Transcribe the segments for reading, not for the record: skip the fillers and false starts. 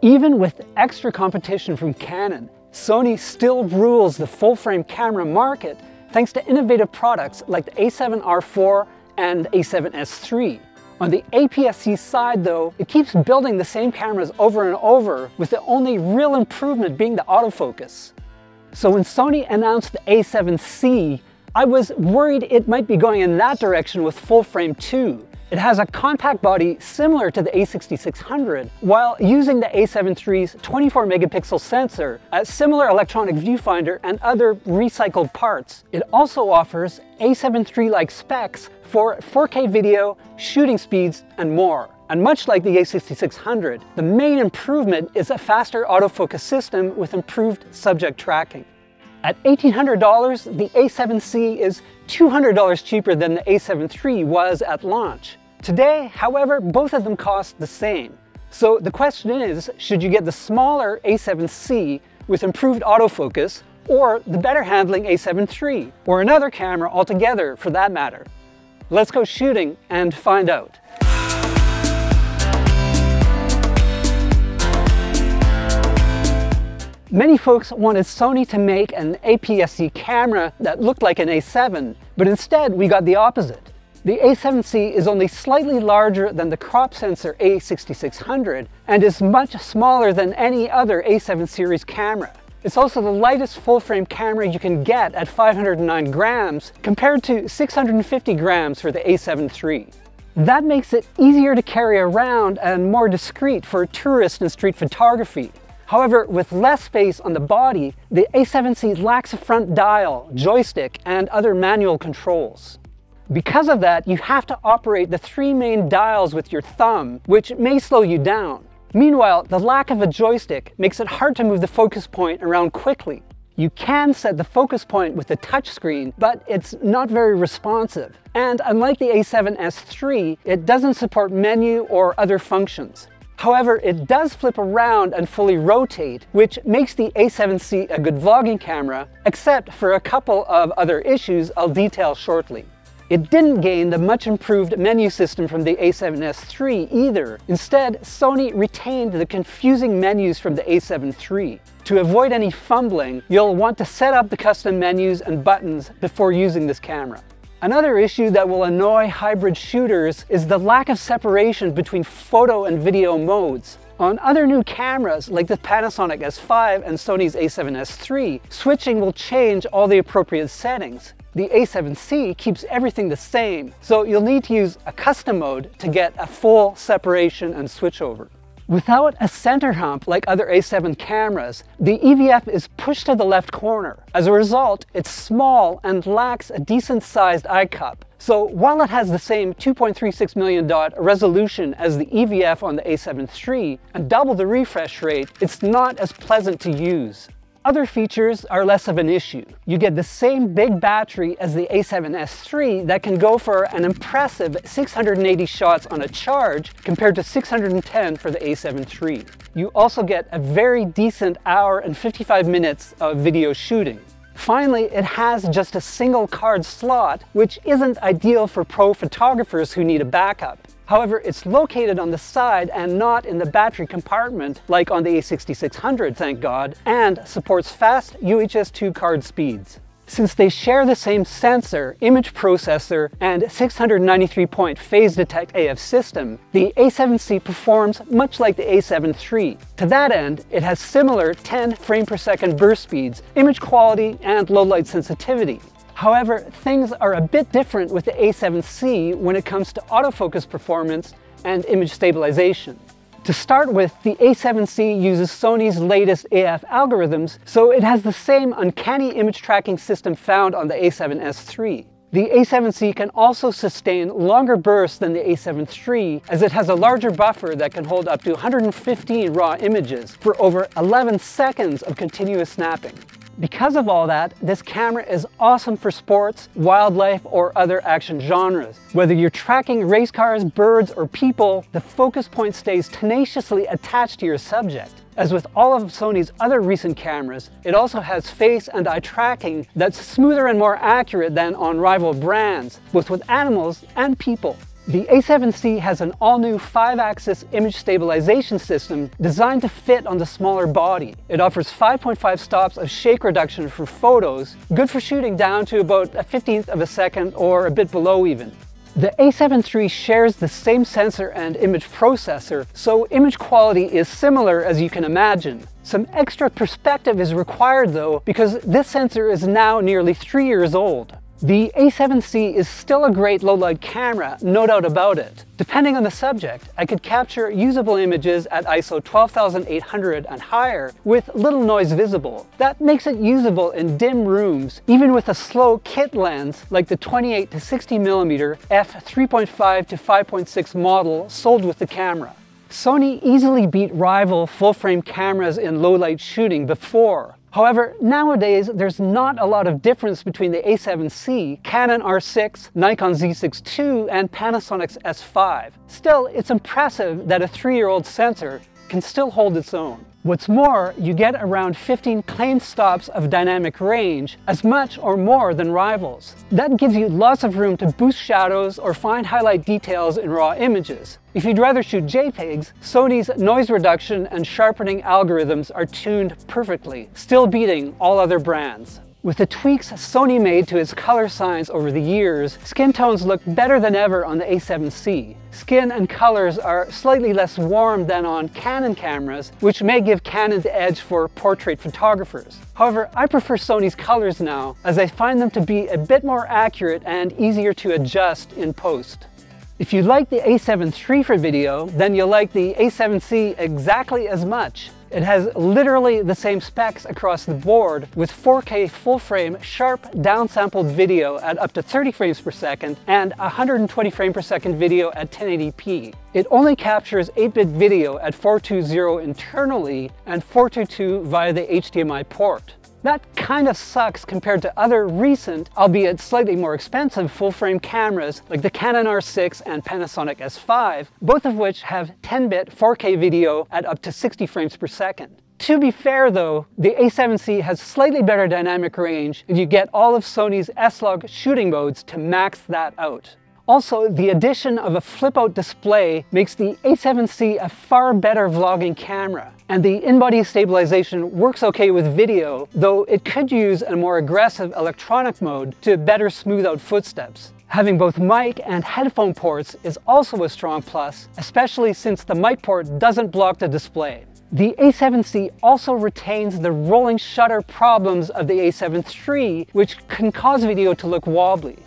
Even with extra competition from Canon, Sony still rules the full-frame camera market thanks to innovative products like the A7R4 and A7S3. On the APS-C side though, it keeps building the same cameras over and over, with the only real improvement being the autofocus. So when Sony announced the A7C, I was worried it might be going in that direction with full frame too. It has a compact body similar to the A6600, while using the A7 III's 24 megapixel sensor, a similar electronic viewfinder, and other recycled parts. It also offers A7 III-like specs for 4K video, shooting speeds, and more. And much like the A6600, the main improvement is a faster autofocus system with improved subject tracking. At $1,800, the A7C is $200 cheaper than the A7 III was at launch. Today, however, both of them cost the same. So the question is, should you get the smaller A7C with improved autofocus, or the better handling A7 III, or another camera altogether for that matter? Let's go shooting and find out. Many folks wanted Sony to make an APS-C camera that looked like an A7, but instead we got the opposite. The A7C is only slightly larger than the crop sensor A6600 and is much smaller than any other A7 series camera. It's also the lightest full-frame camera you can get at 509 grams compared to 650 grams for the A7 III. That makes it easier to carry around and more discreet for tourist and street photography. However, with less space on the body, the A7C lacks a front dial, joystick, and other manual controls. Because of that, you have to operate the 3 main dials with your thumb, which may slow you down. Meanwhile, the lack of a joystick makes it hard to move the focus point around quickly. You can set the focus point with the touchscreen, but it's not very responsive. And unlike the A7S III, it doesn't support menu or other functions. However, it does flip around and fully rotate, which makes the A7C a good vlogging camera, except for a couple of other issues I'll detail shortly. It didn't gain the much improved menu system from the A7S III either. Instead, Sony retained the confusing menus from the A7 III. To avoid any fumbling, you'll want to set up the custom menus and buttons before using this camera. Another issue that will annoy hybrid shooters is the lack of separation between photo and video modes. On other new cameras like the Panasonic S5 and Sony's A7S III, switching will change all the appropriate settings. The A7C keeps everything the same, so you'll need to use a custom mode to get a full separation and switchover. Without a center hump like other A7 cameras, the EVF is pushed to the left corner. As a result, it's small and lacks a decent-sized eye cup. So while it has the same 2.36 million dot resolution as the EVF on the A7 III and double the refresh rate, it's not as pleasant to use. Other features are less of an issue. You get the same big battery as the A7S III that can go for an impressive 680 shots on a charge compared to 610 for the A7 III. You also get a very decent hour and 55 minutes of video shooting. Finally, it has just a single card slot, which isn't ideal for pro photographers who need a backup. However, it's located on the side and not in the battery compartment like on the A6600, thank God, and supports fast UHS 2 card speeds. Since they share the same sensor, image processor, and 693-point phase detect AF system, the A7C performs much like the A7 III. To that end, it has similar 10 frame per second burst speeds, image quality, and low light sensitivity. However, things are a bit different with the A7C when it comes to autofocus performance and image stabilization. To start with, the A7C uses Sony's latest AF algorithms, so it has the same uncanny image tracking system found on the A7S III. The A7C can also sustain longer bursts than the A7 III, as it has a larger buffer that can hold up to 115 raw images for over 11 seconds of continuous snapping. Because of all that, this camera is awesome for sports, wildlife, or other action genres. Whether you're tracking race cars, birds, or people, the focus point stays tenaciously attached to your subject. As with all of Sony's other recent cameras, it also has face and eye tracking that's smoother and more accurate than on rival brands, both with animals and people. The A7C has an all-new 5-axis image stabilization system designed to fit on the smaller body. It offers 5.5 stops of shake reduction for photos, good for shooting down to about a 1/15 of a second or a bit below even. The A7 III shares the same sensor and image processor, so image quality is similar as you can imagine. Some extra perspective is required though, because this sensor is now nearly 3 years old. The A7C is still a great low-light camera, no doubt about it. Depending on the subject, I could capture usable images at ISO 12800 and higher with little noise visible. That makes it usable in dim rooms, even with a slow kit lens like the 28 to 60mm f3.5 to 5.6 model sold with the camera. Sony easily beat rival full-frame cameras in low-light shooting before. However, nowadays there's not a lot of difference between the A7C, Canon R6, Nikon Z6 II, and Panasonic's S5. Still, it's impressive that a 3-year-old sensor can still hold its own. What's more, you get around 15 claimed stops of dynamic range, as much or more than rivals. That gives you lots of room to boost shadows or find highlight details in raw images. If you'd rather shoot JPEGs, Sony's noise reduction and sharpening algorithms are tuned perfectly, still beating all other brands. With the tweaks Sony made to its color science over the years, skin tones look better than ever on the A7C. Skin and colors are slightly less warm than on Canon cameras, which may give Canon the edge for portrait photographers. However, I prefer Sony's colors now, as I find them to be a bit more accurate and easier to adjust in post. If you like the A7 III for video, then you'll like the A7C exactly as much. It has literally the same specs across the board, with 4K full-frame sharp downsampled video at up to 30 frames per second and 120 frames per second video at 1080p. It only captures 8-bit video at 420 internally and 422 via the HDMI port. That kind of sucks compared to other recent, albeit slightly more expensive, full-frame cameras like the Canon R6 and Panasonic S5, both of which have 10-bit 4K video at up to 60 frames per second. To be fair though, the A7C has slightly better dynamic range, and you get all of Sony's S-Log shooting modes to max that out. Also, the addition of a flip-out display makes the A7C a far better vlogging camera, and the in-body stabilization works okay with video, though it could use a more aggressive electronic mode to better smooth out footsteps. Having both mic and headphone ports is also a strong plus, especially since the mic port doesn't block the display. The A7C also retains the rolling shutter problems of the A7 III, which can cause video to look wobbly.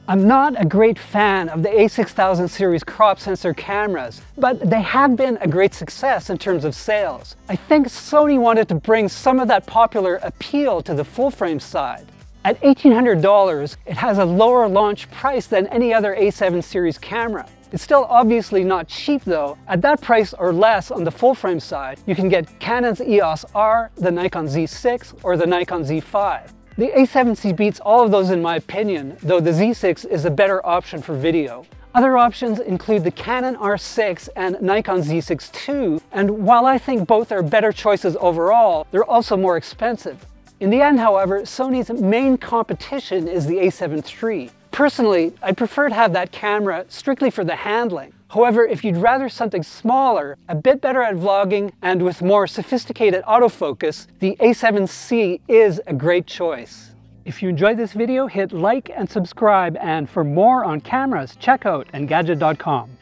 I'm not a great fan of the A6000 series crop sensor cameras, but they have been a great success in terms of sales. I think Sony wanted to bring some of that popular appeal to the full-frame side. At $1,800, it has a lower launch price than any other A7 series camera. It's still obviously not cheap though. At that price or less on the full-frame side, you can get Canon's EOS R, the Nikon Z6, or the Nikon Z5. The A7C beats all of those in my opinion, though the Z6 is a better option for video. Other options include the Canon R6 and Nikon Z6 II, and while I think both are better choices overall, they're also more expensive. In the end, however, Sony's main competition is the A7 III. Personally, I'd prefer to have that camera strictly for the handling. However, if you'd rather something smaller, a bit better at vlogging, and with more sophisticated autofocus, the A7C is a great choice. If you enjoyed this video, hit like and subscribe, and for more on cameras, check out Engadget.com.